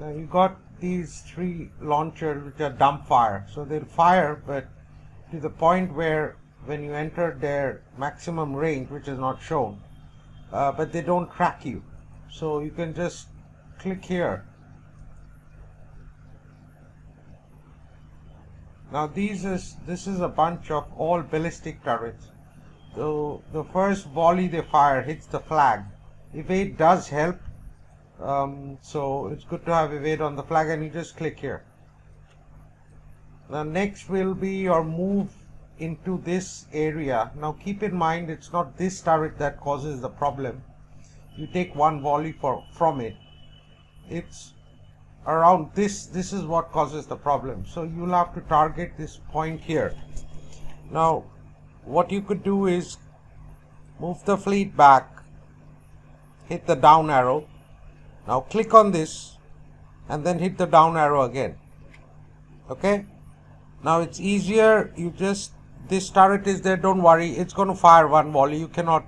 Now you got these 3 launchers which are dump fire, so they'll fire, but to the point where when you enter their maximum range, which is not shown, but they don't track you. So you can just click here. Now this is a bunch of all ballistic turrets. So the first volley they fire hits the flag. Evade does help, so it's good to have evade on the flag, and you just click here. Now next will be your move into this area. Now keep in mind, it's not this turret that causes the problem. You take 1 volley from it. It's around this is what causes the problem. So you'll have to target this point here. Now what you could do is move the fleet back, hit the down arrow. Now click on this and then hit the down arrow again. Okay, now it's easier. You just, this turret is there, don't worry, it's going to fire 1 volley. You cannot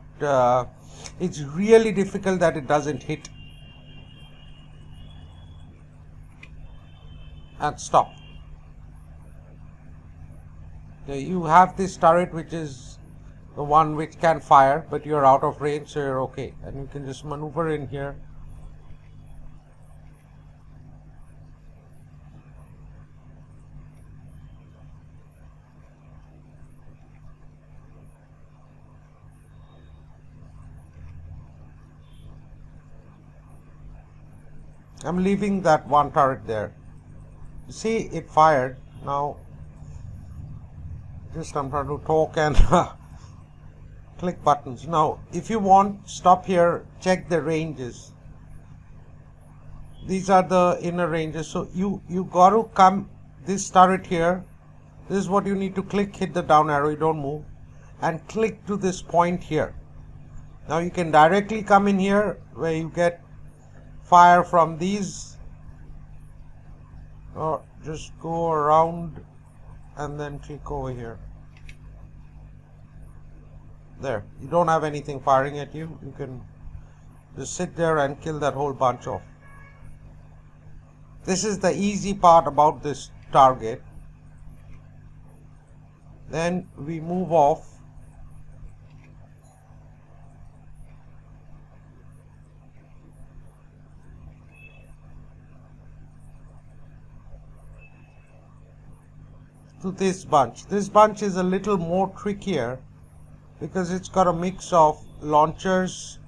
it's really difficult that it doesn't hit. And stop. So you have this turret which is the one which can fire, but you're out of range, so you're okay, and you can just maneuver in here. I'm leaving that 1 turret there. You see, it fired. Now just I'm trying to talk and click buttons. Now if you want, stop here, check the ranges. These are the inner ranges. So you got to come this turret here. This is what you need to click, hit the down arrow, you don't move, and click to this point here. Now you can directly come in here where you get fire from these, or just go around and then click over here. There, you don't have anything firing at you. You can just sit there and kill that whole bunch off. This is the easy part about this target. Then we move off. To this bunch. This bunch is a little more trickier because it's got a mix of launchers,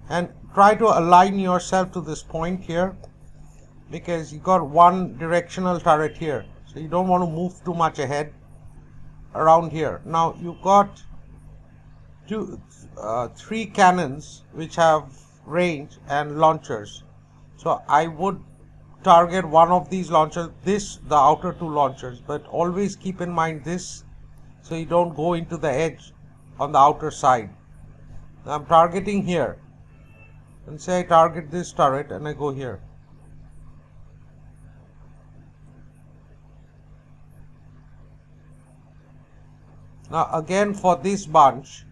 and try to align yourself to this point here because you got 1 directional turret here, so you don't want to move too much ahead around here. Now you've got 3 cannons which have range and launchers, so I would target 1 of these launchers, the outer 2 launchers, but always keep in mind this, so you don't go into the edge on the outer side. Now I'm targeting here, and say I target this turret and I go here. Now again for this bunch,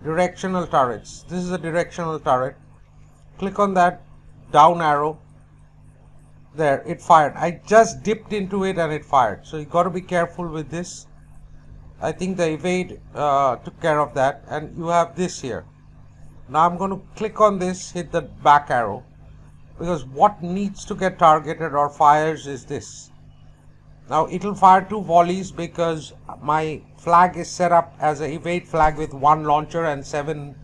directional turrets. This is a directional turret. Click on that down arrow. There, it fired. I just dipped into it and it fired. So you got to be careful with this. I think the evade took care of that. And you have this here. Now I'm going to click on this, hit the back arrow, because what needs to get targeted or fires is this. Now it will fire 2 volleys because my flag is set up as an evade flag with 1 launcher and 7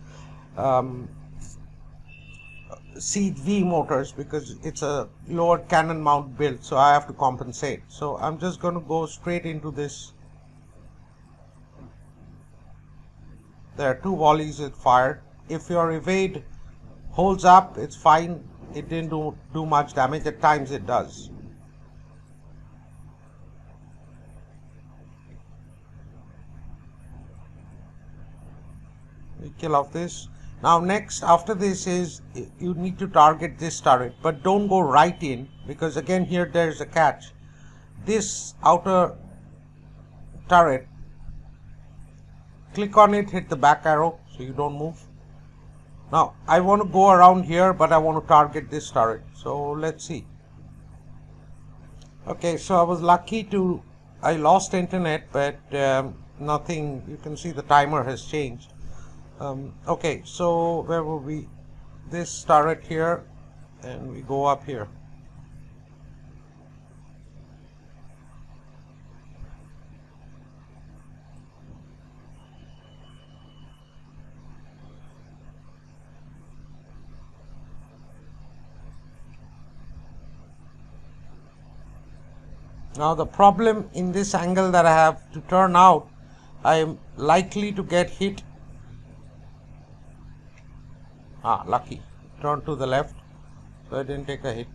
Seed V motors, because it's a lower cannon mount build, so I have to compensate. So I'm just going to go straight into this. There are 2 volleys it fired. If your evade holds up, it's fine. It didn't do much damage. At times it does. We kill off this. Now next, after this is, you need to target this turret, but don't go right in, because again here there's a catch. This outer turret, click on it, hit the back arrow so you don't move. Now I want to go around here, but I want to target this turret, so let's see. Okay, so I was lucky to, I lost internet, but nothing, you can see the timer has changed. Okay, so where were we? This turret here, and we go up here. Now the problem in this angle that I have to turn out, I am likely to get hit. Lucky. Turn to the left, so I didn't take a hit.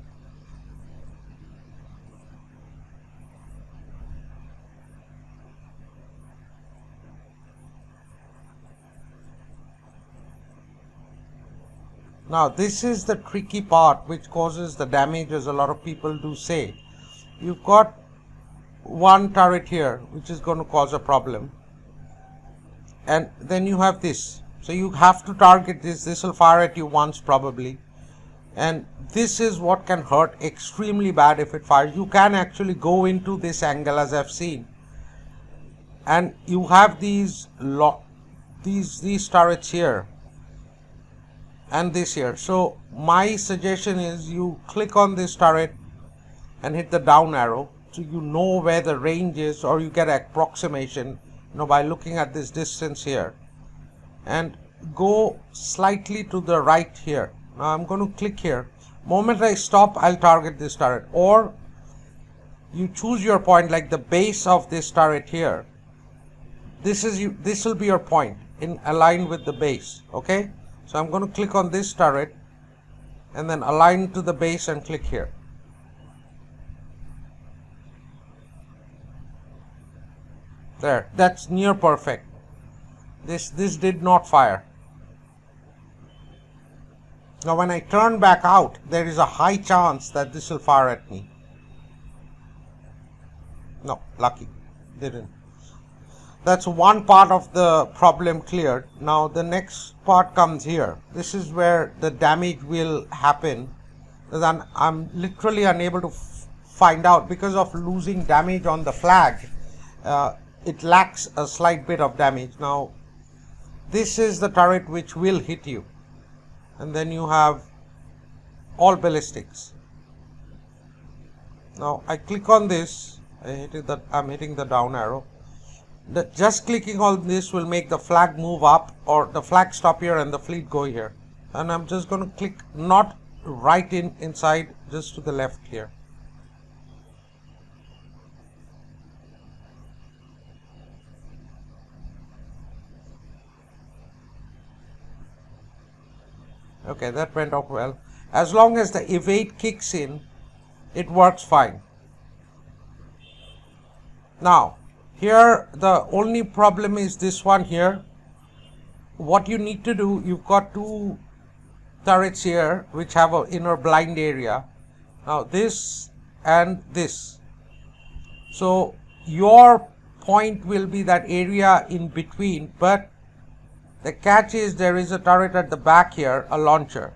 Now this is the tricky part which causes the damage, as a lot of people do say. You've got one turret here which is going to cause a problem, and then you have this, so you have to target this will fire at you once probably, and this is what can hurt extremely bad if it fires. You can actually go into this angle, as I've seen, and you have these turrets here and this here. So my suggestion is you click on this turret and hit the down arrow, so you know where the range is, or you get approximation, by looking at this distance here, and go slightly to the right here. Now I'm going to click here. Moment I stop, I'll target this turret, or you choose your point, like the base of this turret here. This will be your point in align with the base. Okay, so I'm going to click on this turret and then align to the base and click here. There, that's near perfect. This did not fire. Now when I turn back out, there is a high chance that this will fire at me. No, lucky, didn't. That's one part of the problem cleared. Now the next part comes here. This is where the damage will happen. Then I'm literally unable to find out because of losing damage on the flag. It lacks a slight bit of damage. Now this is the turret which will hit you, and then you have all ballistics. Now I click on this, I'm hitting the down arrow. Just clicking on this will make the flag move up, or the flag stop here and the fleet go here. And I'm just going to click not right inside, just to the left here. Okay, that went off well. As long as the evade kicks in, it works fine. Now, here the only problem is this one here. What you need to do, you've got two turrets here which have an inner blind area. Now this and this. So your point will be that area in between, but the catch is there is a turret at the back here, a launcher.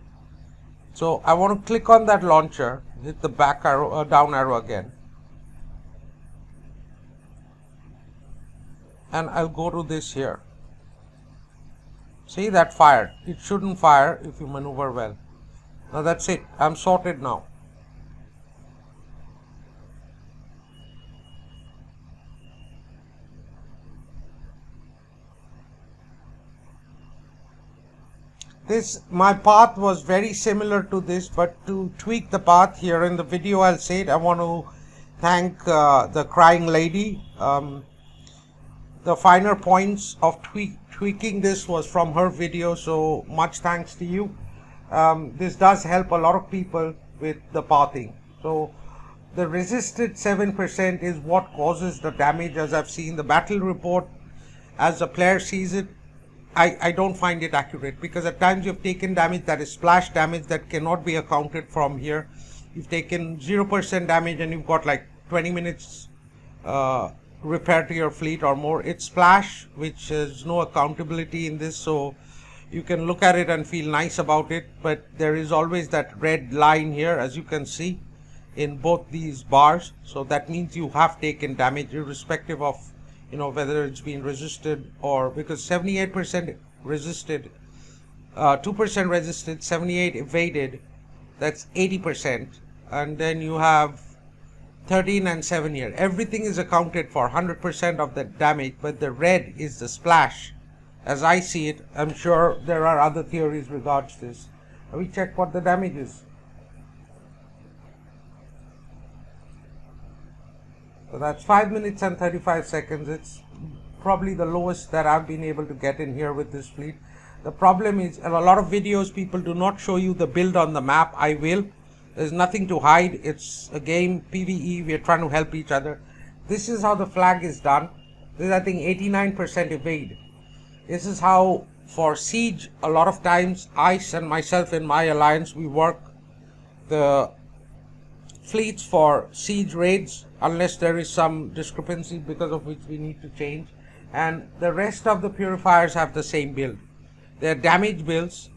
So I want to click on that launcher, hit the back arrow, down arrow again, and I'll go to this here. See, that fired. It shouldn't fire if you maneuver well. Now that's it. I'm sorted now. My path was very similar to this, but to tweak the path here in the video, I'll say it. I want to thank the Cryinglady. The finer points of tweaking this was from her video, so much thanks to you. This does help a lot of people with the pathing. So the resisted 7% is what causes the damage, as I've seen the battle report. As the player sees it, I don't find it accurate, because at times you've taken damage that is splash damage that cannot be accounted from here. You've taken 0% damage and you've got like 20 minutes repair to your fleet or more. It's splash, which is no accountability in this, so you can look at it and feel nice about it, but there is always that red line here, as you can see. in both these bars. So that means you have taken damage irrespective of, whether it's been resisted or, because 78% resisted, 2% resisted, 78 evaded, that's 80%. And then you have 13 and 7 here. Everything is accounted for, 100% of the damage, but the red is the splash. As I see it, I'm sure there are other theories regards this. We check what the damage is. So that's 5 minutes and 35 seconds. It's probably the lowest that I've been able to get in here with this fleet. The problem is, a lot of videos people do not show you the build on the map. I will. There's nothing to hide. It's a game, PvE. We're trying to help each other. This is how the flag is done. This is, I think, 89% evade. This is how, for siege, a lot of times, Ice and myself in my alliance, we work the fleets for siege raids, unless there is some discrepancy because of which we need to change. And the rest of the purifiers have the same build. They're damage builds.